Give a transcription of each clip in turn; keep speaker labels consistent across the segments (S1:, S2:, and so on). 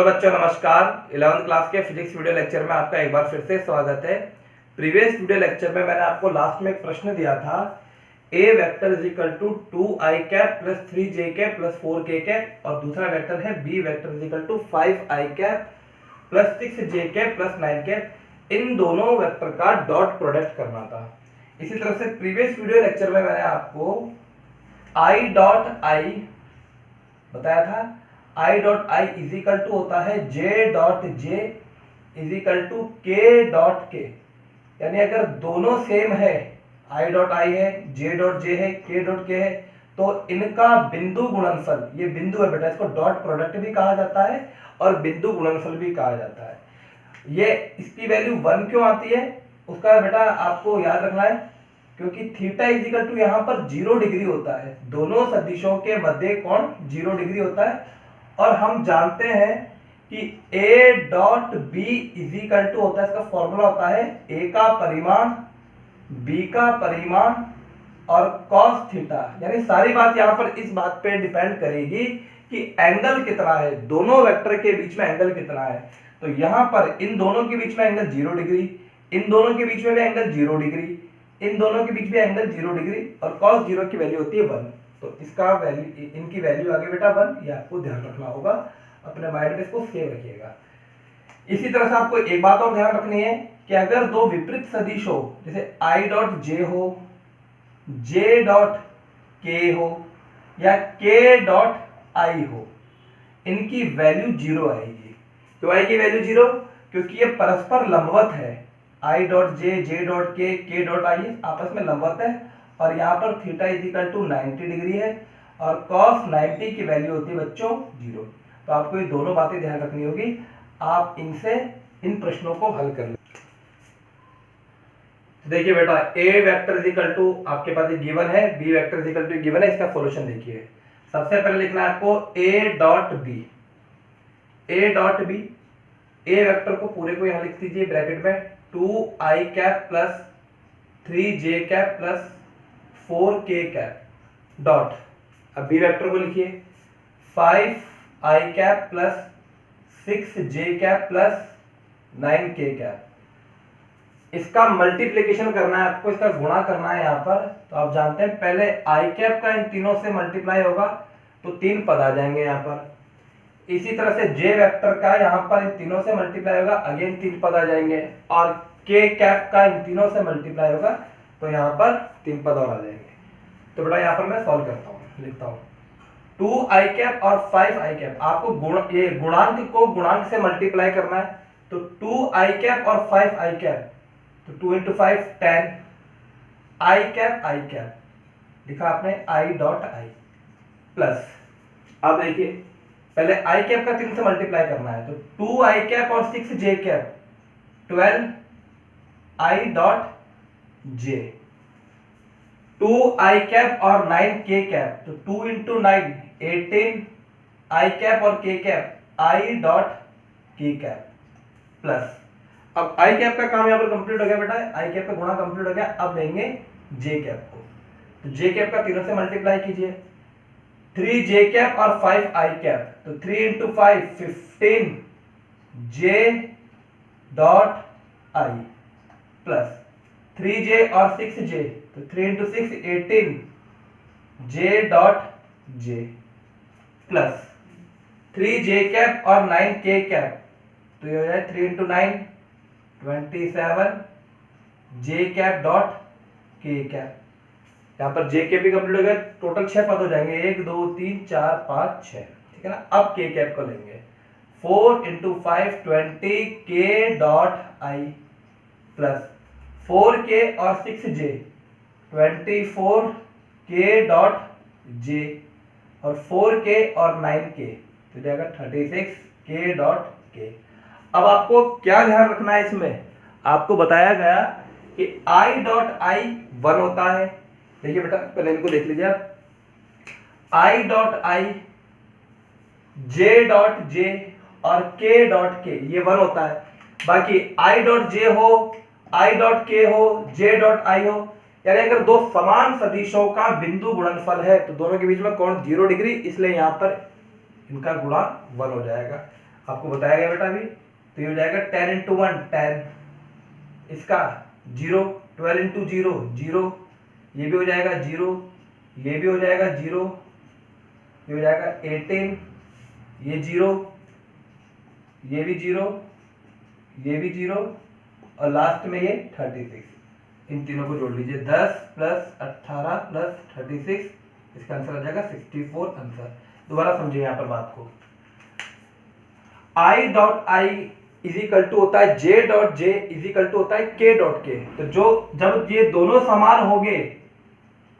S1: बच्चों नमस्कार। 11वीं क्लास के फिजिक्स वीडियो लेक्चर में आपका एक बार फिर से स्वागत है। प्रीवियस वीडियो लेक्चर में मैंने आपको लास्ट में एक प्रश्न दिया था, A vector is equal to 2i cap plus 3j cap plus 4k cap, और दूसरा वेक्टर है B vector is equal to 5i cap plus 6j cap plus 9 cap. इन दोनों वेक्टर का डॉट प्रोडक्ट करना था। इसी तरह से प्रीवियस वीडियो लेक्चर में मैंने आपको i डॉट आई बताया था। i dot i is equal to होता है j dot j is equal to k dot k, यानी अगर दोनों सेम है, i डॉट आई है, j डॉट जे है, k डॉट के है, तो इनका बिंदु गुणनफल, ये बिंदु है बेटा, इसको डॉट प्रोडक्ट भी कहा जाता है और बिंदु गुणनफल भी कहा जाता है। ये इसकी वैल्यू 1 क्यों आती है उसका बेटा आपको याद रखना है, क्योंकि थीटा इज इक्वल टू यहाँ पर 0 डिग्री होता है। दोनों सदिशों के मध्य कोण 0 डिग्री होता है, और हम जानते हैं कि a dot b is equal to होता है, इसका फॉर्मूला होता है a का परिमाण, b का परिमाण और cos थीटा। यानी सारी बात यहाँ पर इस बात पे डिपेंड करेगी कि एंगल कितना है, दोनों वेक्टर के बीच में एंगल कितना है। तो यहाँ पर इन दोनों के बीच में एंगल 0 डिग्री, इन दोनों के बीच में भी एंगल 0 डिग्री, इन दोनों के बीच में एंगल 0 डिग्री, और cos 0 की वैल्यू होती है 1। तो इसका वैल्यू, इनकी वैल्यू आगे बेटा 1, ये आपको ध्यान रखना होगा, अपने माइंड में इसको सेव रखिएगा। इसी तरह से आपको एक बात और ध्यान रखनी है कि अगर दो विपरीत सदिश हो, जैसे i डॉट जे हो, j डॉट के हो या k डॉट आई हो, इनकी वैल्यू 0 आएगी। क्यों आएगी वैल्यू 0? क्योंकि ये परस्पर लंबवत है। i dot j, j dot k, k dot i आपस में लंबवत है, और यहाँ पर theta is equal to 90 degree है, और cos 90 की वैल्यू होती है बच्चों 0। तो आपको ये दोनों बातें ध्यान रखनी होगी, आप इनसे इन प्रश्नों को हल कर लें। देखिए बेटा, a vector is equal to आपके पास एक गिवन है, b vector is equal to given है, इसका सॉल्यूशन देखिए। सबसे पहले लिखना है आपको a dot b, a dot b, a vector को पूरे को यहां लिख दीजिए ब्रैकेट में, 2i cap plus 3j cap plus 4k cap dot, अब बी वेक्टर को लिखिए 5i cap plus 6j cap plus 9k cap. इसका मल्टीप्लिकेशन करना है आपको, इसका गुणा करना है यहाँ पर। तो आप जानते हैं पहले i कैप का इन तीनों से मल्टीप्लाई होगा तो 3 पद आ जाएंगे यहाँ पर। इसी तरह से j वेक्टर का यहाँ पर इन तीनों से मल्टीप्लाई होगा, अगेन 3 पद आ जाएंगे, और k कैप का इन तीनों से मल्टीप्लाई होगा तो यहाँ पर 3 पद और आ जाएंगे। तो बेटा यहाँ पर मैं सॉल्व करता हूँ, लिखता हूँ 2i कैप और 5i कैप, आपको ये गुणांक को गुणांक से मल्टीप्लाई करना है। तो 2i कैप और 5i कैप, तो 2 इंटू 5 10, i कैप लिखा आपने i डॉट आई प्लस, अब देखिए पहले i कैप का 3 से मल्टीप्लाई करना है, तो 2i कैप और 6j cap 12i dot j, 2i cap और 9k कैप, तो 2 इंटू 9 18i कैप और k cap i dot k cap plus, अब i कैप का काम यहाँ पर कंप्लीट हो गया बेटा, i कैप का गुणा कंप्लीट हो गया। अब लेंगे j कैप को, तो j कैप का तीनों से मल्टीप्लाई कीजिए, 3j कैप और 5i कैप, तो 3 into 5 15j dot i plus 3j और 6j, तो 3 into 6 18j dot j plus 3j cap और 9k कैप, तो ये हो जाए 3 into 9 27 j cap dot k cap. यहाँ पर j कैप भी कंप्लीट हो गया, टोटल 6 पद हो जाएंगे, 1 2 3 4 5 6, ठीक है ना। अब k कैप को लेंगे, 4 into 5 20k dot i plus 4k और 6j 24k डॉट j, और 4k और 9k तो जाएगा 36k डॉट k। अब आपको क्या ध्यान रखना है, इसमें आपको बताया गया कि i डॉट आई 1 होता है। देखिए बेटा पहले इनको देख लीजिए आप, i dot I, j dot j और k डॉट k ये 1 होता है। बाकी i डॉट j हो, i डॉट k हो, j डॉट i हो, यानी अगर दो समान सदिशों का बिंदु गुणनफल है तो दोनों के बीच में कोण 0 डिग्री, इसलिए यहाँ पर इनका गुणा 1 हो जाएगा। आपको बताया गया बेटा अभी। तो ये हो जाएगा 10 इंटू 1 10, इसका 0, 12 इंटू 0 0, ये भी हो जाएगा 0, ये भी हो जाएगा 0, ये हो जाएगा 18, ये 0, ये भी 0, ये भी 0, और लास्ट में ये 36। इन तीनों को जोड़ लीजिए, 10 प्लस 18 प्लस 36, इसका आंसर आ जाएगा 64 आंसर। दोबारा समझिए यहाँ पर बात को, I dot i is equal to होता है J dot j is equal to होता है K डॉट के। तो जो जब ये दोनों समान होंगे,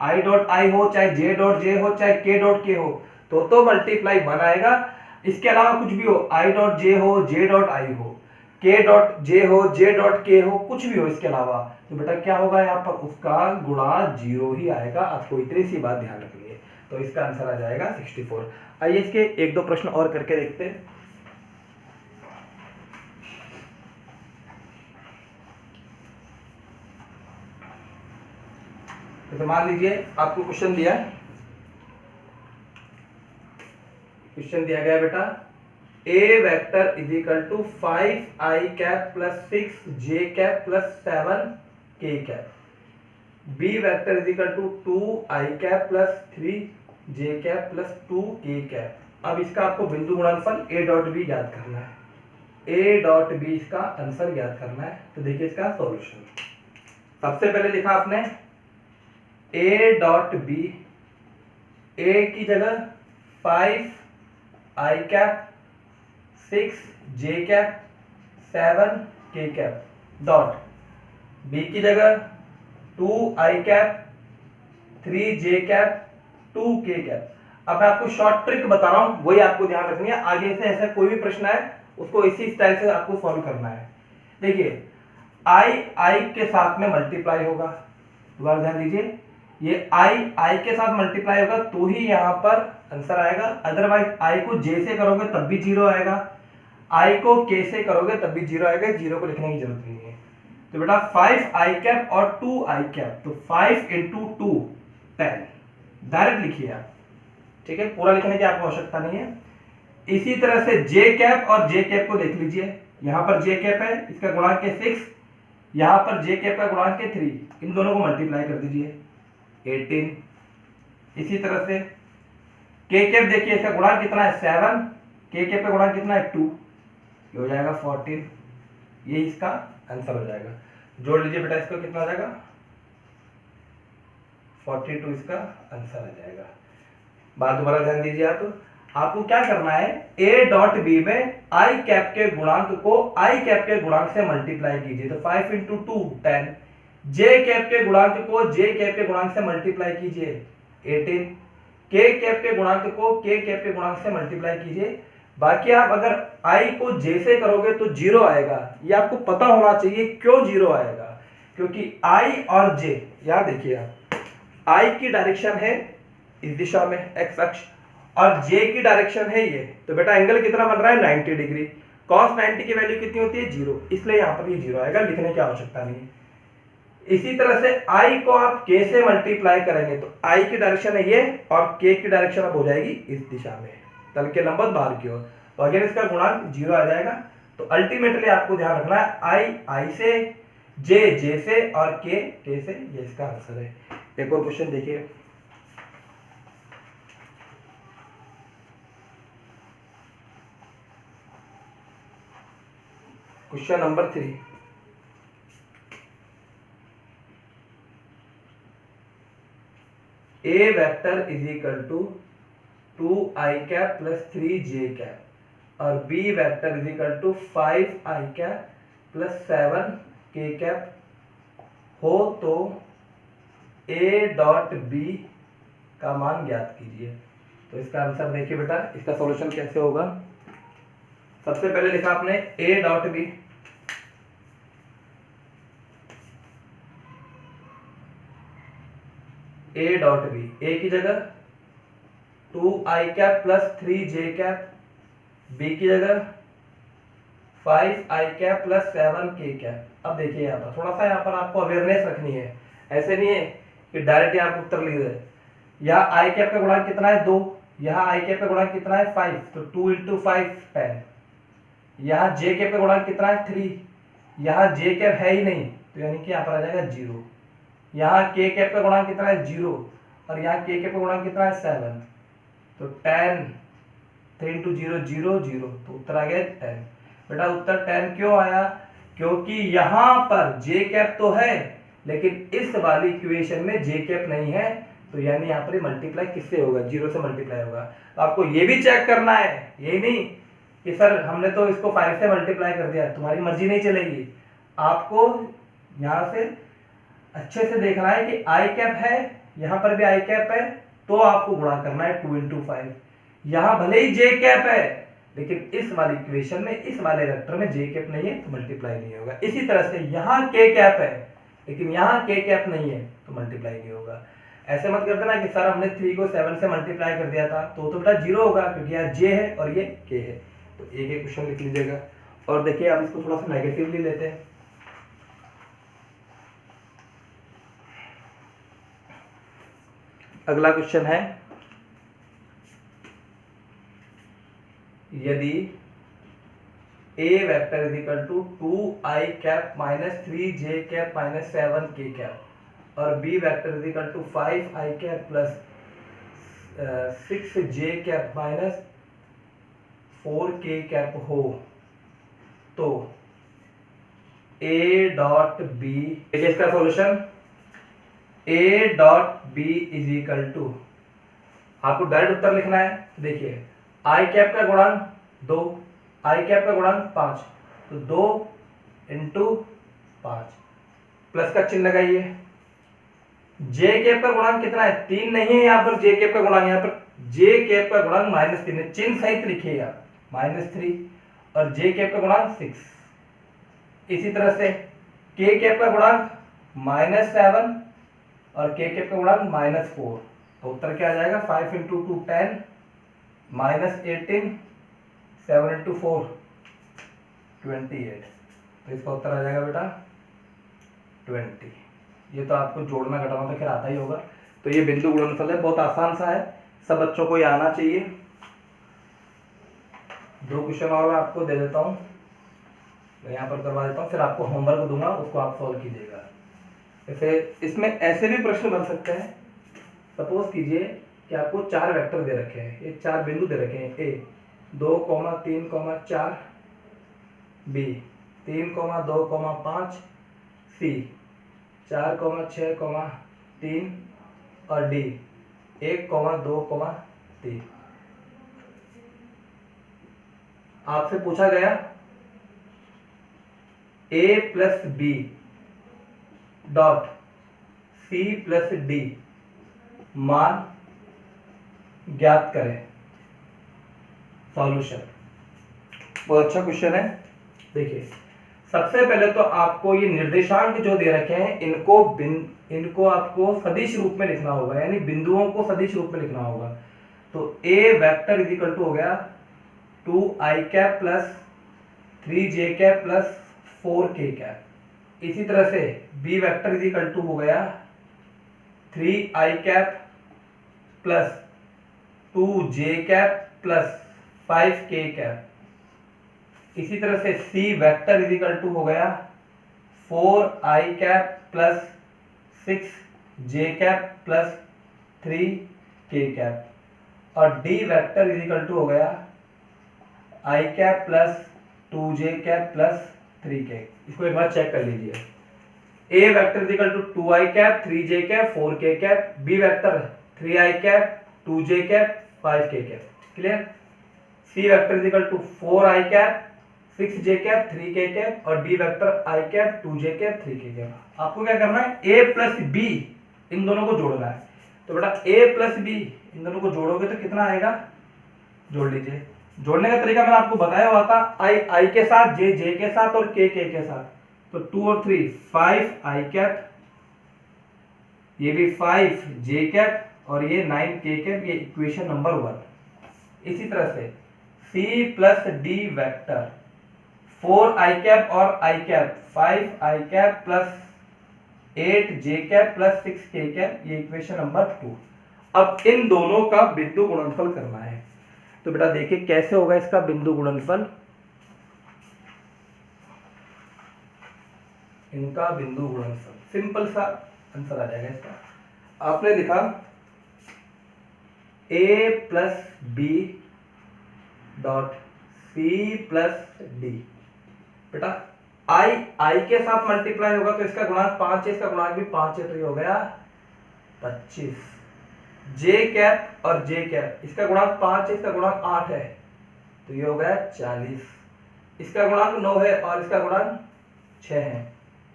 S1: I डॉट आई हो चाहे J डॉट जे हो चाहे K डॉट के हो, तो मल्टीप्लाई 1 आएगा। इसके अलावा कुछ भी हो, I डॉट जे हो J डॉट आई हो, K डॉट जे हो J डॉट के हो, कुछ भी हो इसके अलावा, तो बेटा क्या होगा यहाँ पर, उसका गुणा 0 ही आएगा। आपको इतनी सी बात ध्यान रखनी है। तो इसका आंसर आ जाएगा 64। आइए इसके एक दो प्रश्न और करके देखते हैं। तो मान लीजिए आपको क्वेश्चन दिया गया बेटा, A vector is equal to 5i cap plus 6j cap plus 7k cap, B vector is equal to 2i cap plus 3j cap plus 2k cap. अब इसका आपको बिंदु गुणनफल a डॉट बी याद करना है, a डॉट बी इसका answer याद करना है। तो देखिए इसका सॉल्यूशन, सबसे पहले लिखा आपने a डॉट बी, a की जगह 5i cap 6j cap 7k cap dot, b की जगह 2i cap 3j cap 2k cap. अब मैं आपको शॉर्ट ट्रिक बता रहा हूं, वही आपको ध्यान रखनी है। आगे से ऐसा कोई भी प्रश्न है उसको इसी स्टाइल से आपको सॉल्व करना है। देखिए i के साथ में मल्टीप्लाई होगा, दोबारा ध्यान दीजिए, ये i के साथ मल्टीप्लाई होगा तो ही यहां पर आंसर आएगा, अदरवाइज i को j से करोगे तब भी 0 आएगा, i को k से करोगे तब भी 0 आएगा, 0 को लिखने की जरूरत नहीं है। तो बेटा 5i कैप और 2i कैप, तो 5 इंटू 2 10, डायरेक्ट लिखिए आप, ठीक है, पूरा लिखने की आपको आवश्यकता नहीं है। इसी तरह से j कैप और j कैप को देख लीजिए, यहां पर j कैप है, इसका गुणांक है 6, यहां पर j कैप का गुणांक है 3, इन दोनों को मल्टीप्लाई कर दीजिए 18। इसी तरह से k कैप देखिए, इसका गुणांक कितना है 7, k कैप का गुणांक कितना है 2, ये हो जाएगा 14, ये इसका आंसर हो जाएगा। जोड़ लीजिए बेटा, इसको कितना आ जाएगा 42, इसका आंसर आ जाएगा। बात दोबारा ध्यान दीजिए आप, आपको क्या करना है, a डॉट बी में i कैप के गुणांक को i कैप के गुणांक से मल्टीप्लाई कीजिए, तो 5 इंटू 2 10, j कैप के गुणांक को j कैप के गुणांक से मल्टीप्लाई कीजिए 18, k कैप के गुणांक को k कैप के गुणांक से मल्टीप्लाई कीजिए। बाकी आप अगर i को j से करोगे तो 0 आएगा, ये आपको पता होना चाहिए क्यों 0 आएगा, क्योंकि i और j, यहां देखिए आप, i की डायरेक्शन है इस दिशा में x अक्ष, और j की डायरेक्शन है ये, तो बेटा एंगल कितना बन रहा है 90 डिग्री, cos 90 की वैल्यू कितनी होती है 0, इसलिए यहां पर ये 0 आएगा, लिखने की आवश्यकता नहीं है। इसी तरह से i को आप k से मल्टीप्लाई करेंगे तो i की डायरेक्शन है ये और k की डायरेक्शन अब हो जाएगी इस दिशा में, तल के लंबवत बाहर की ओर, तो अगेन इसका गुणांक 0 आ जाएगा। तो अल्टीमेटली आपको ध्यान रखना है i से, j से और k से, ये इसका आंसर है। एक और क्वेश्चन देखिए, question number 3, a vector is equal to 2i cap plus 3j cap और b vector is equal to 5i cap plus 7k cap हो तो a डॉट b का मान ज्ञात कीजिए। तो इसका आंसर देखिए बेटा, इसका सॉल्यूशन कैसे होगा। सबसे पहले लिखा आपने a dot b, a dot b, a की जगह 2i cap plus 3j cap, b की जगह 5i cap plus 7k cap. अब देखिए यहाँ पर थोड़ा सा, यहाँ पर आपको अवेयरनेस रखनी है, ऐसे नहीं है कि डायरेक्ट आप उत्तर लिख रहे। यहाँ i कैप का गुणांक कितना है 2, यहाँ i कैप का गुणांक कितना है 5, तो 2 इंटू 5 10, यहाँ जे कैप का गुणांक कितना है 3, यहाँ जे कैप है ही नहीं तो यानी कि यहाँ पर आ जाएगा 0, यहाँ के कैप का गुणांक कितना है 0 और यहाँ के कैप का गुणांक कितना है 7, तो 10, 3 इंटू 0 0 0, तो उत्तर आ गया 10। बेटा उत्तर 10 क्यों आया? क्योंकि यहाँ पर जे कैप तो है लेकिन इस वाली इक्वेशन में जे कैप नहीं है, तो यानी यहाँ पर मल्टीप्लाई किससे होगा? 0 से मल्टीप्लाई होगा। तो आपको ये भी चेक करना है, यही नहीं कि सर हमने तो इसको 5 से मल्टीप्लाई कर दिया, तुम्हारी मर्जी नहीं चलेगी। आपको यहाँ से अच्छे से देखना है कि आई कैप है, यहाँ पर भी आई कैप है, तो आपको गुणा करना है 2 इंटू 5। यहाँ भले ही जे कैप है लेकिन इस वाली इक्वेशन में इस वाले वेक्टर में जे कैप नहीं है तो मल्टीप्लाई नहीं होगा। इसी तरह से यहाँ के कैप है लेकिन यहाँ के कैप नहीं है तो मल्टीप्लाई नहीं होगा। ऐसे मत कर देना कि सर हमने 3 को 7 से मल्टीप्लाई कर दिया था तो बेटा 0 होगा, क्योंकि यहाँ जे है और ये के है। तो एक एक क्वेश्चन लिख लीजिएगा। और देखिए आप इसको थोड़ा सा नेगेटिवली लेते हैं। अगला क्वेश्चन है, यदि a vector is equal to 2i cap minus 3j cap minus 7k cap और b vector is equal to 5i cap plus 6j cap minus 4k cap हो, तो a डॉट b, देखिए इसका solution a dot b is equal to, आपको direct उत्तर लिखना है। देखिए आई कैप का गुणांक 2, आई कैप का गुणांक 5, तो 2 इंटू 5, प्लस का चिन्ह लगाइए। जे कैप का गुणांक कितना है? 3 नहीं है यहाँ पर जे कैप का गुणांक, यहाँ पर जे कैप का गुणांक -3 है, चिन्ह सहित लिखिएगा -3, और जे कैप का गुणांक 6। इसी तरह से के कैप का गुणांक -7 और के कैप का गुणांक -4, तो उत्तर क्या आ जाएगा? 5 इंटू 2 10 -18, 7 इंटू 4 28, तो इसका उत्तर आ जाएगा बेटा 20। ये तो आपको जोड़ना घटाना तो खैर आता ही होगा। तो ये बिंदु गुणनफल है, बहुत आसान सा है, सब बच्चों को ये आना चाहिए। 2 क्वेश्चन और मैं आपको दे देता हूँ, मैं यहाँ पर करवा देता हूँ, फिर आपको होमवर्क दूंगा, उसको आप सॉल्व कीजिएगा। जैसे इसमें ऐसे भी प्रश्न बन सकते हैं। सपोज कीजिए कि आपको 4 वेक्टर दे रखे हैं, ये 4 बिंदु दे रखे हैं, ए 2, 3, 4, बी 3, 2, 5, सी 4, 6, 3 और डी 1, 2, 3। आपसे पूछा गया A plus B dot C plus D मान ज्ञात करें। सॉल्यूशन बहुत अच्छा क्वेश्चन है। देखिए सबसे पहले तो आपको ये निर्देशांक जो दे रखे हैं इनको आपको सदिश रूप में लिखना होगा, यानी बिंदुओं को सदिश रूप में लिखना होगा। तो A vector is equal to हो गया 2i cap plus 3j cap plus 4k cap. इसी तरह से B vector is equal to हो गया 3i cap plus 2j cap plus 5k cap. इसी तरह से C vector is equal to हो गया 4i cap plus 6j cap plus 3k cap. और D vector is equal to हो गया i cap plus 2j cap plus 3k। इसको एक बार चेक कर लीजिए। A vector is equal to 2i cap 3j cap 4k cap, B vector 3i cap 2j cap 5k cap. Clear? C vector is equal to 4i cap 6j cap 3k cap और D vector i cap 2j cap 3k cap. आपको क्या करना है? a plus be in दोनों को जोड़ना है। तो बेटा a प्लस बी इन दोनों को जोड़ोगे तो कितना आएगा? जोड़ लीजिए। जोड़ने का तरीका मैंने आपको बताया हुआ था, i के साथ, j के साथ और k के साथ। तो 2 और 3 5i कैप, ये भी 5j कैप और ये 9k कैप। ये इक्वेशन नंबर 1। इसी तरह से c plus D vector 4i cap और i cap 5i cap plus 8j cap plus 6k cap, ये इक्वेशन नंबर 2। अब इन दोनों का बिंदु गुणनफल करना है। तो बेटा देखिए कैसे होगा इसका बिंदु गुणनफल। इनका बिंदु गुणनफल। सिंपल सा आंसर आ जाएगा इसका। आपने लिखा a plus B dot C plus d. बेटा आई के साथ मल्टीप्लाई होगा तो इसका गुणांक 5 है, इसका गुणांक भी 5 है, तो ये हो गया 25। जे कैप और जे कैप, इसका गुणांक 5 है, इसका गुणांक 8 है, तो ये हो गया 40। इसका गुणांक 9 है और इसका गुणांक 6 है,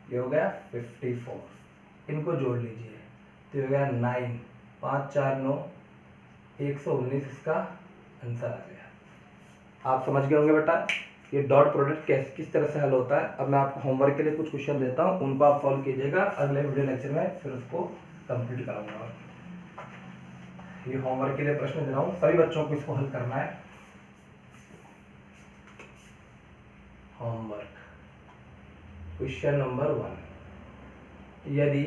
S1: ये हो गया 54। इनको जोड़ लीजिए तो ये हो गया 9, 5 4 9, 119 इसका आंसर आ गया। आप समझ गए होंगे बेटा ये डॉट प्रोडक्ट किस तरह से हल होता है। अब मैं आपको होमवर्क के लिए कुछ क्वेश्चन देता हूँ, उनको आप सॉल्व कीजिएगा। अगले वीडियो लेक्चर में फिर उसको कंप्लीट कराऊंगा। ये होमवर्क के लिए प्रश्न दे रहा हूँ, सभी बच्चों को इसको हल करना है। होमवर्क क्वेश्चन नंबर 1, यदि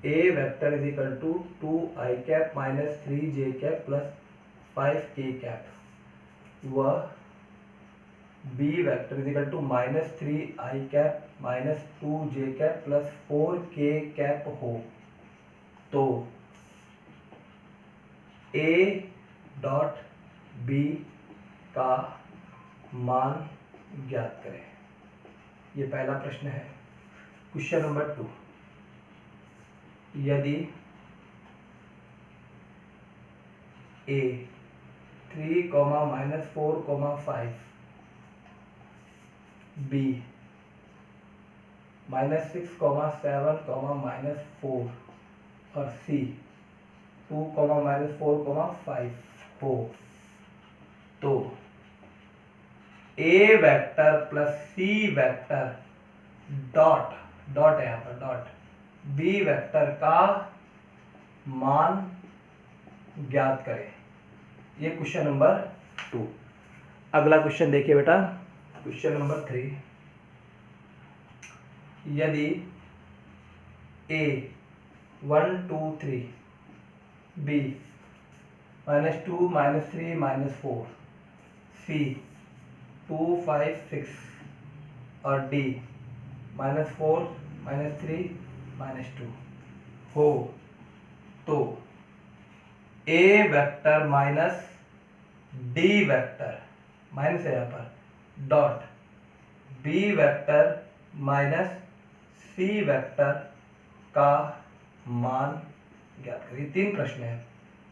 S1: a vector is equal to 2i cap minus 3j cap plus 5k cap व b vector is equal to minus 3i cap minus 2j cap plus 4k cap हो, तो a डॉट b का मान ज्ञात करें। ये पहला प्रश्न है। क्वेश्चन नंबर 2, यदि a 3, -4, 5, b -6, -7, -4 और c 2, -4, 5 हो, तो a vector plus c vector dot है यहाँ पर डॉट b वेक्टर का मान ज्ञात करें। ये क्वेश्चन नंबर 2। अगला क्वेश्चन देखिए बेटा, क्वेश्चन नंबर 3, यदि a 1 2 3, b -2 -3 -4, c 2 5 6 और d -4 -3 -2 हो, तो a vector minus d vector minus है यहाँ पर dot b vector minus c vector का मान ज्ञात करिए। 3 प्रश्न है।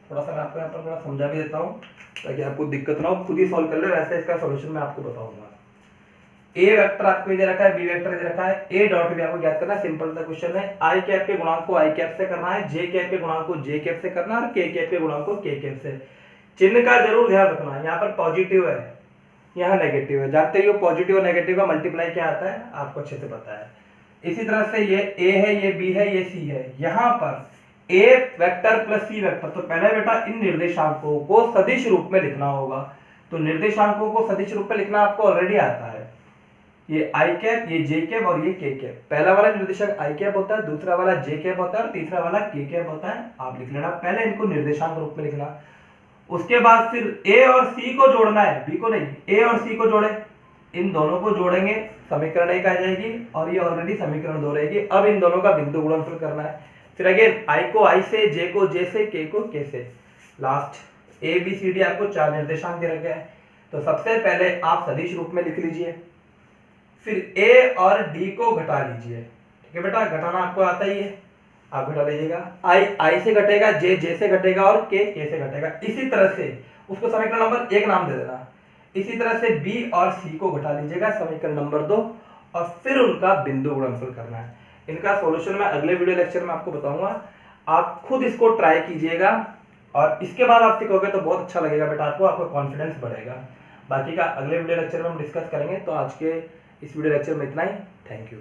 S1: थोड़ा सा मैं आपको यहाँ पर थोड़ा समझा भी देता हूँ ताकि आपको दिक्कत ना हो, खुद ही सॉल्व कर ले। वैसे इसका सॉल्यूशन मैं आपको बताऊंगा। ए वेक्टर आपको दे रखा है, बी वेक्टर दे रखा है, ए डॉट भी आपको ज्ञात करना है। सिंपल सा क्वेश्चन है। आई कैप के गुणांक को आई कैप से करना है, जे कैप के गुणांक को जे कैप से करना है और के कैप के गुणांक को के कैप से। चिन्ह का जरूर ध्यान रखना है, यहाँ पर पॉजिटिव है, यहाँ नेगेटिव है। जानते ही हो पॉजिटिव और नेगेटिव का मल्टीप्लाई क्या आता है, आपको अच्छे से पता है। इसी तरह से ये ए है, ये बी है, ये सी है। यहाँ पर ए वेक्टर प्लस सी वेक्टर, तो पहले बेटा इन निर्देशांकों को सदिश रूप में लिखना होगा। तो निर्देशांकों को सदिश रूप में लिखना आपको ऑलरेडी आता है। ये आई कैप, ये जे कैप और ये के कैप। पहला वाला निर्देशांक आई कैप होता है, दूसरा वाला जे कैप होता है और तीसरा वाला के कैप होता है। आप लिख लेना, पहले इनको निर्देशांक रूप में लिखना। उसके बाद फिर ए और सी को जोड़ना है, बी को नहीं। ए और सी को जोड़े, इन दोनों को जोड़ेंगे, समीकरण 1 आ जाएगी और ये ऑलरेडी समीकरण 2 रहेगी। अब इन दोनों का बिंदु गुणनफल करना है। फिर अगेन आई को आई से, जे को जे से, के को के से। Last a b c d आपको 4 निर्देशांक दे रखे हैं। तो सबसे पहले आप सदिश रूप में लिख लीजिए, फिर ए और डी को घटा लीजिए। ठीक है बेटा, घटाना आपको आता ही है, आप घटा लीजिएगा। आई से घटेगा, जे से घटेगा और के से घटेगा। इसी तरह से उसको समीकरण नंबर 1 नाम दे देना। इसी तरह से बी और सी को घटा लीजिएगा, समीकरण नंबर 2, और फिर उनका बिंदु गुणनफल करना है। इनका सॉल्यूशन मैं अगले वीडियो लेक्चर में आपको बताऊंगा। आप खुद इसको ट्राई कीजिएगा और इसके बाद आप सीखोगे तो बहुत अच्छा लगेगा बेटा, आपको आपका कॉन्फिडेंस बढ़ेगा। बाकी का अगले वीडियो लेक्चर में हम डिस्कस करेंगे। तो आज के इस वीडियो लेक्चर में इतना ही। Thank you.